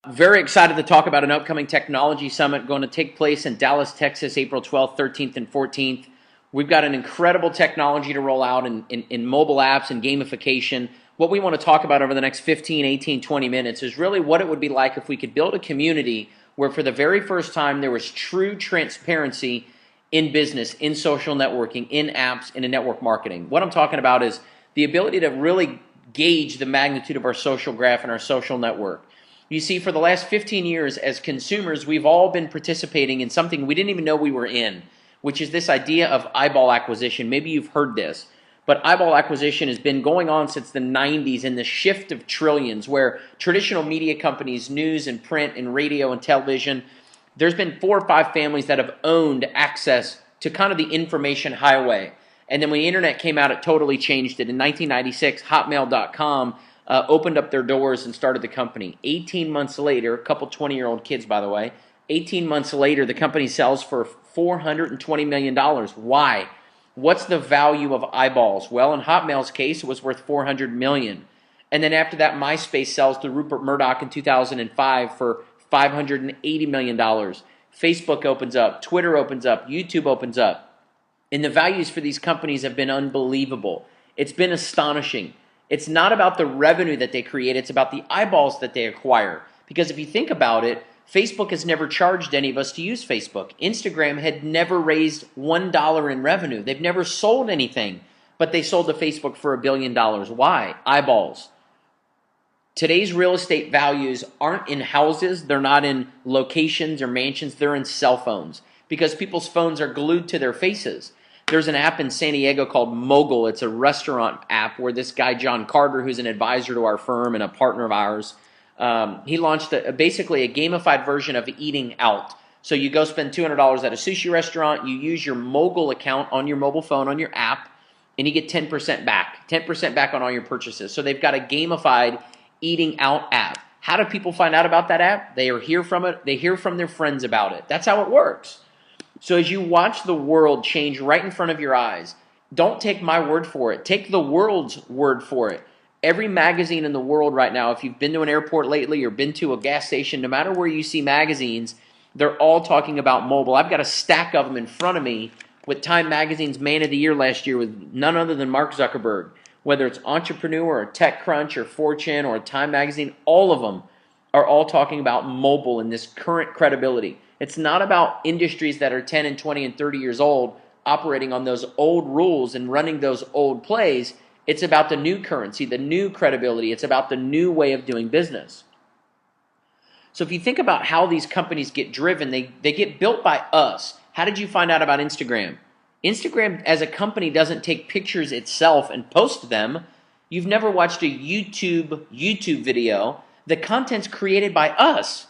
Very excited to talk about an upcoming technology summit going to take place in Dallas, Texas, April 12th, 13th, and 14th. We've got an incredible technology to roll out in mobile apps and gamification. What we want to talk about over the next 15, 18, 20 minutes is really what it would be like if we could build a community where for the very first time there was true transparency in business, in social networking, in apps, and in network marketing. What I'm talking about is the ability to really gauge the magnitude of our social graph and our social network. You see, for the last 15 years as consumers, we've all been participating in something we didn't even know we were in, which is this idea of eyeball acquisition. Maybe you've heard this, but eyeball acquisition has been going on since the 90s in the shift of trillions, where traditional media companies, news and print and radio and television, there's been 4 or 5 families that have owned access to kind of the information highway. And then when the internet came out, it totally changed it. In 1996, Hotmail.com opened up their doors and started the company. 18 months later, a couple 20-year-old kids, by the way, 18 months later, the company sells for $420 million. Why? What's the value of eyeballs? Well, in Hotmail's case, it was worth $400 million. And then after that, MySpace sells to Rupert Murdoch in 2005 for $580 million. Facebook opens up, Twitter opens up, YouTube opens up. And the values for these companies have been unbelievable. It's been astonishing. It's not about the revenue that they create, it's about the eyeballs that they acquire. Because if you think about it, Facebook has never charged any of us to use Facebook. Instagram had never raised $1 in revenue. They've never sold anything, but they sold to Facebook for $1 billion. Why? Eyeballs. Today's real estate values aren't in houses, they're not in locations or mansions, they're in cell phones. Because people's phones are glued to their faces. There's an app in San Diego called Mogul. It's a restaurant app where this guy, John Carter, who's an advisor to our firm and a partner of ours, he launched basically a gamified version of eating out. So you go spend $200 at a sushi restaurant, you use your Mogul account on your mobile phone, on your app, and you get 10% back. 10% back on all your purchases. So they've got a gamified eating out app. How do people find out about that app? They hear from it. They hear from their friends about it. That's how it works. So as you watch the world change right in front of your eyes, don't take my word for it. Take the world's word for it. Every magazine in the world right now, if you've been to an airport lately or been to a gas station, no matter where you see magazines, they're all talking about mobile. I've got a stack of them in front of me with Time Magazine's Man of the Year last year with none other than Mark Zuckerberg. Whether it's Entrepreneur or TechCrunch or Fortune or Time Magazine, all of them are all talking about mobile and this current credibility. It's not about industries that are 10 and 20 and 30 years old operating on those old rules and running those old plays. It's about the new currency, the new credibility. It's about the new way of doing business. So if you think about how these companies get driven, they get built by us. How did you find out about Instagram? Instagram as a company doesn't take pictures itself and post them. You've never watched a YouTube video. The content's created by us.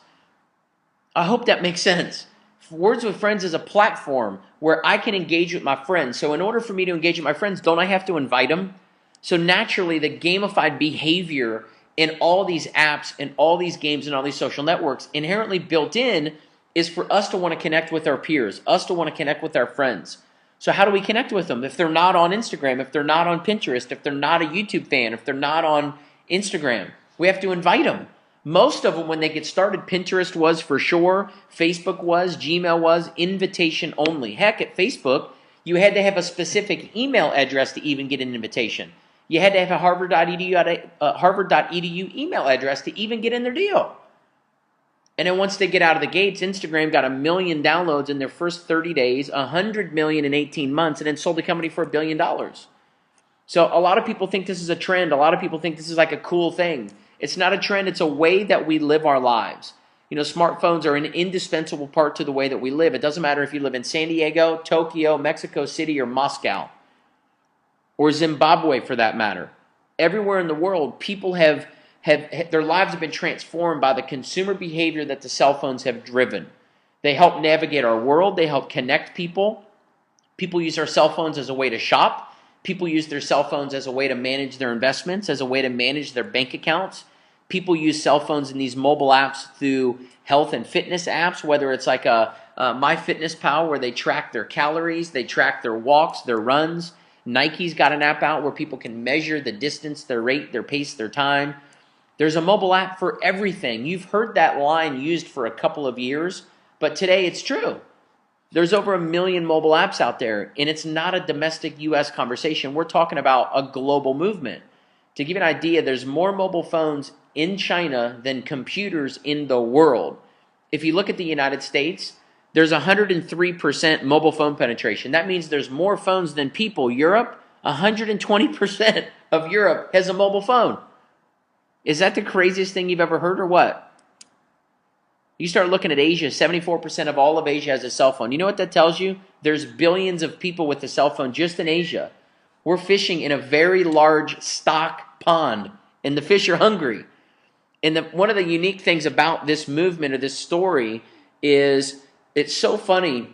I hope that makes sense. Words with Friends is a platform where I can engage with my friends. So in order for me to engage with my friends, don't I have to invite them? So naturally, the gamified behavior in all these apps and all these games and all these social networks inherently built in is for us to want to connect with our peers, us to want to connect with our friends. So how do we connect with them? If they're not on Instagram, if they're not on Pinterest, if they're not a YouTube fan, if they're not on Instagram, we have to invite them. Most of them, when they get started, Pinterest was for sure, Facebook was, Gmail was, invitation only. Heck, at Facebook, you had to have a specific email address to even get an invitation. You had to have a Harvard.edu email address to even get in their deal. And then once they get out of the gates, Instagram got 1 million downloads in their first 30 days, 100 million in 18 months, and then sold the company for $1 billion. So a lot of people think this is a trend. A lot of people think this is like a cool thing. It's not a trend. It's a way that we live our lives. You know, smartphones are an indispensable part to the way that we live. It doesn't matter if you live in San Diego, Tokyo, Mexico City, or Moscow, or Zimbabwe for that matter. Everywhere in the world, people have their lives have been transformed by the consumer behavior that the cell phones have driven. They help navigate our world. They help connect people. People use our cell phones as a way to shop. People use their cell phones as a way to manage their investments, as a way to manage their bank accounts. People use cell phones in these mobile apps through health and fitness apps, whether it's like a MyFitnessPal where they track their calories, they track their walks, their runs. Nike's got an app out where people can measure the distance, their rate, their pace, their time. There's a mobile app for everything. You've heard that line used for a couple of years, but today it's true. There's over 1 million mobile apps out there, and it's not a domestic U.S. conversation. We're talking about a global movement. To give you an idea, there's more mobile phones in China than computers in the world. If you look at the United States, there's 103% mobile phone penetration. That means there's more phones than people. Europe, 120% of Europe has a mobile phone. Is that the craziest thing you've ever heard or what? You start looking at Asia, 74% of all of Asia has a cell phone. You know what that tells you? There's billions of people with a cell phone just in Asia. We're fishing in a very large stock pond, and the fish are hungry. And one of the unique things about this movement or this story is it's so funny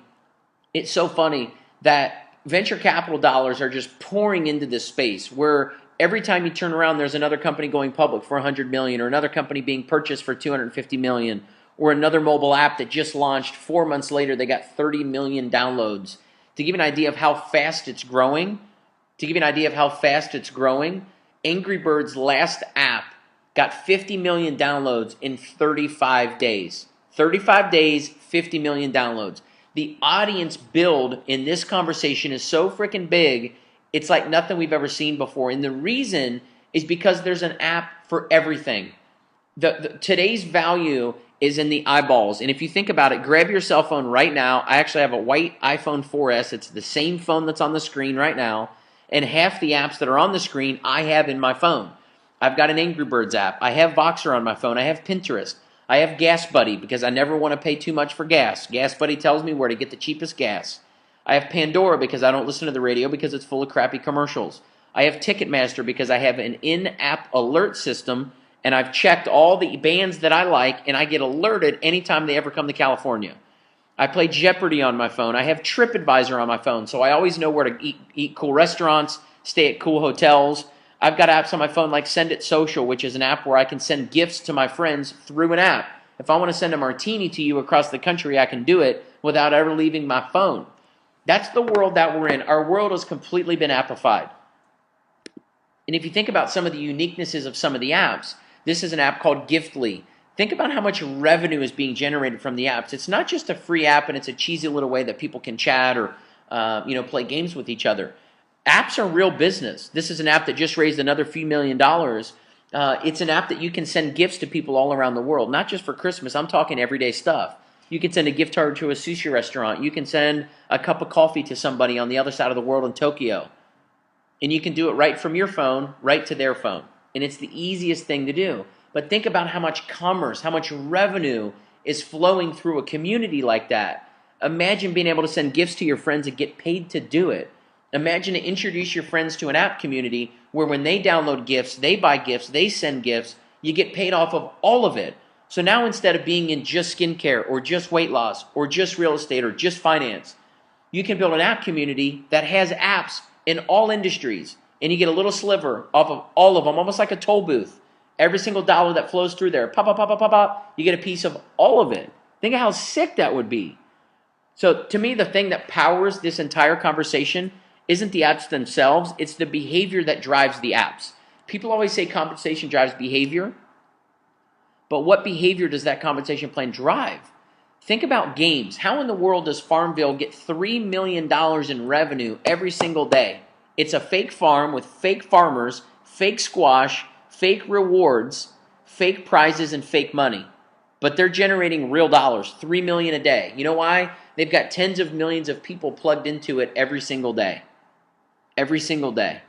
that venture capital dollars are just pouring into this space where every time you turn around, there's another company going public for $100 million or another company being purchased for $250 million. Or another mobile app that just launched 4 months later, they got 30 million downloads. To give you an idea of how fast it's growing, Angry Birds' last app got 50 million downloads in 35 days. 35 days, 50 million downloads. The audience build in this conversation is so freaking big, it's like nothing we've ever seen before. And the reason is because there's an app for everything. Today's value is in the eyeballs. And if you think about it, grab your cell phone right now. I actually have a white iPhone 4S. It's the same phone that's on the screen right now. And half the apps that are on the screen, I have in my phone. I've got an Angry Birds app. I have Voxer on my phone. I have Pinterest. I have Gas Buddy because I never want to pay too much for gas. Gas Buddy tells me where to get the cheapest gas. I have Pandora because I don't listen to the radio because it's full of crappy commercials. I have Ticketmaster because I have an in-app alert system, and I've checked all the bands that I like, and I get alerted anytime they ever come to California. I play Jeopardy on my phone. I have TripAdvisor on my phone, so I always know where to eat cool restaurants, stay at cool hotels. I've got apps on my phone like Send It Social, which is an app where I can send gifts to my friends through an app. If I want to send a martini to you across the country, I can do it without ever leaving my phone. That's the world that we're in. Our world has completely been appified. And if you think about some of the uniquenesses of some of the apps, this is an app called Giftly. Think about how much revenue is being generated from the apps. It's not just a free app and it's a cheesy little way that people can chat or play games with each other. Apps are real business. This is an app that just raised another few $1 million. It's an app that you can send gifts to people all around the world, not just for Christmas. I'm talking everyday stuff. You can send a gift card to a sushi restaurant. You can send a cup of coffee to somebody on the other side of the world in Tokyo. And you can do it right from your phone, right to their phone. And it's the easiest thing to do. But think about how much commerce, how much revenue is flowing through a community like that. Imagine being able to send gifts to your friends and get paid to do it. Imagine to introduce your friends to an app community where when they download gifts, they buy gifts, they send gifts, you get paid off of all of it. So now instead of being in just skincare or just weight loss or just real estate or just finance, you can build an app community that has apps in all industries. And you get a little sliver off of all of them, almost like a toll booth. Every single dollar that flows through there, pop, pop, pop, pop, pop, pop, you get a piece of all of it. Think of how sick that would be. So to me, the thing that powers this entire conversation isn't the apps themselves, it's the behavior that drives the apps. People always say compensation drives behavior, but what behavior does that compensation plan drive? Think about games. How in the world does Farmville get $3 million in revenue every single day? It's a fake farm with fake farmers, fake squash, fake rewards, fake prizes, and fake money. But they're generating real dollars, $3 million a day. You know why? They've got tens of millions of people plugged into it every single day. Every single day.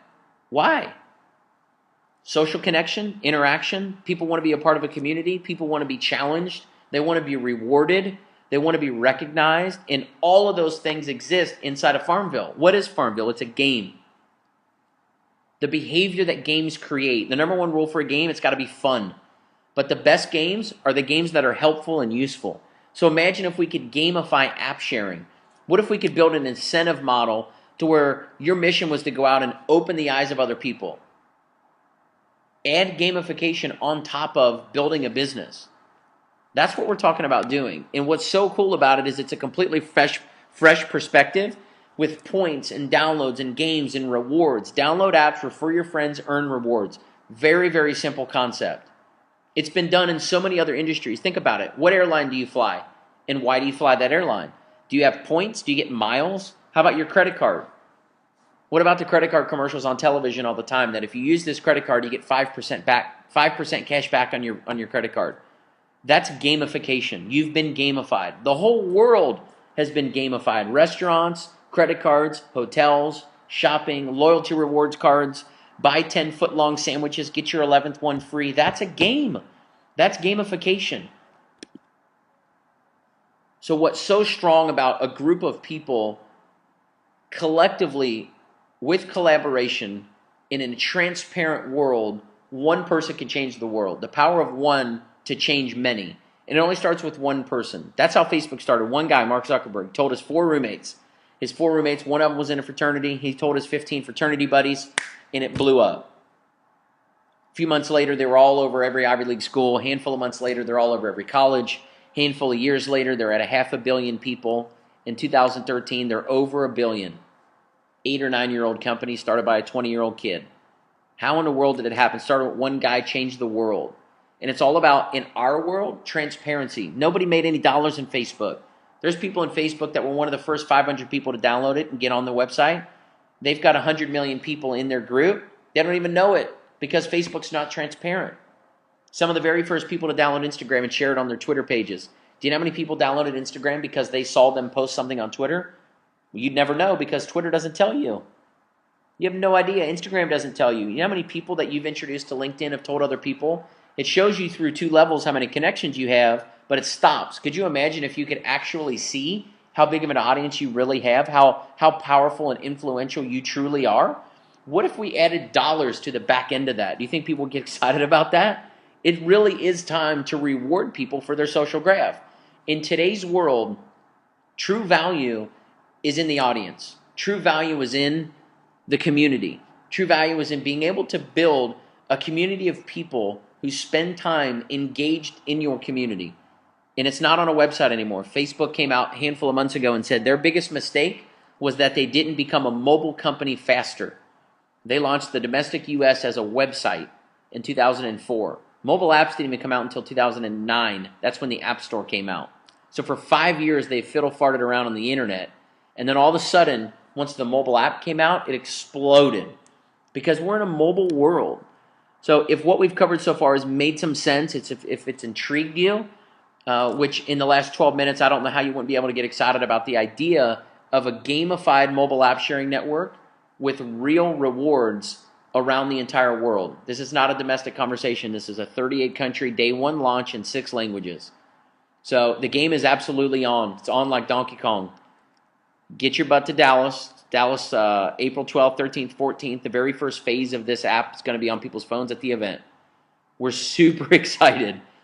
Why? Social connection, interaction. People want to be a part of a community. People want to be challenged. They want to be rewarded. They want to be recognized. And all of those things exist inside of Farmville. What is Farmville? It's a game. The behavior that games create. The number one rule for a game, it's got to be fun. But the best games are the games that are helpful and useful. So imagine if we could gamify app sharing. What if we could build an incentive model to where your mission was to go out and open the eyes of other people? Add gamification on top of building a business. That's what we're talking about doing. And what's so cool about it is it's a completely fresh perspective with points and downloads and games and rewards. Download apps, refer your friends, earn rewards. Very, very simple concept. It's been done in so many other industries. Think about it. What airline do you fly? And why do you fly that airline? Do you have points? Do you get miles? How about your credit card? What about the credit card commercials on television all the time that if you use this credit card, you get 5% back, 5% cash back on your credit card? That's gamification. You've been gamified. The whole world has been gamified. Restaurants, credit cards, hotels, shopping, loyalty rewards cards, buy 10-foot-long sandwiches, get your 11th one free. That's a game. That's gamification. So what's so strong about a group of people collectively with collaboration in a transparent world, one person can change the world. The power of one to change many. And it only starts with one person. That's how Facebook started. One guy, Mark Zuckerberg, told his 4 roommates. His 4 roommates, one of them was in a fraternity. He told his 15 fraternity buddies, and it blew up. A few months later, they were all over every Ivy League school. A handful of months later, they're all over every college. A handful of years later, they're at 500 million people. In 2013, they're over 1 billion. 8 or 9-year-old company started by a 20-year-old kid. How in the world did it happen? Started with one guy, changed the world. And it's all about, in our world, transparency. Nobody made any dollars in Facebook. There's people in Facebook that were one of the first 500 people to download it and get on the website. They've got 100 million people in their group. They don't even know it because Facebook's not transparent. Some of the very first people to download Instagram and share it on their Twitter pages. Do you know how many people downloaded Instagram because they saw them post something on Twitter? Well, you'd never know because Twitter doesn't tell you. You have no idea. Instagram doesn't tell you. You know how many people that you've introduced to LinkedIn have told other people? It shows you through 2 levels how many connections you have, but it stops. Could you imagine if you could actually see how big of an audience you really have, how powerful and influential you truly are? What if we added dollars to the back end of that? Do you think people would get excited about that? It really is time to reward people for their social graph. In today's world, true value is in the audience. True value is in the community. True value is in being able to build a community of people who spend time engaged in your community. And it's not on a website anymore. Facebook came out a handful of months ago and said their biggest mistake was that they didn't become a mobile company faster. They launched the domestic US as a website in 2004. Mobile apps didn't even come out until 2009. That's when the App Store came out. So for 5 years, they fiddle-farted around on the internet. And then all of a sudden, once the mobile app came out, it exploded. Because we're in a mobile world. So if what we've covered so far has made some sense, if it's intrigued you, which in the last 12 minutes, I don't know how you wouldn't be able to get excited about the idea of a gamified mobile app sharing network with real rewards around the entire world. This is not a domestic conversation. This is a 38-country day 1 launch in 6 languages. So the game is absolutely on. It's on like Donkey Kong. Get your butt to Dallas. Dallas, April 12th, 13th, 14th. The very first phase of this app is going to be on people's phones at the event. We're super excited.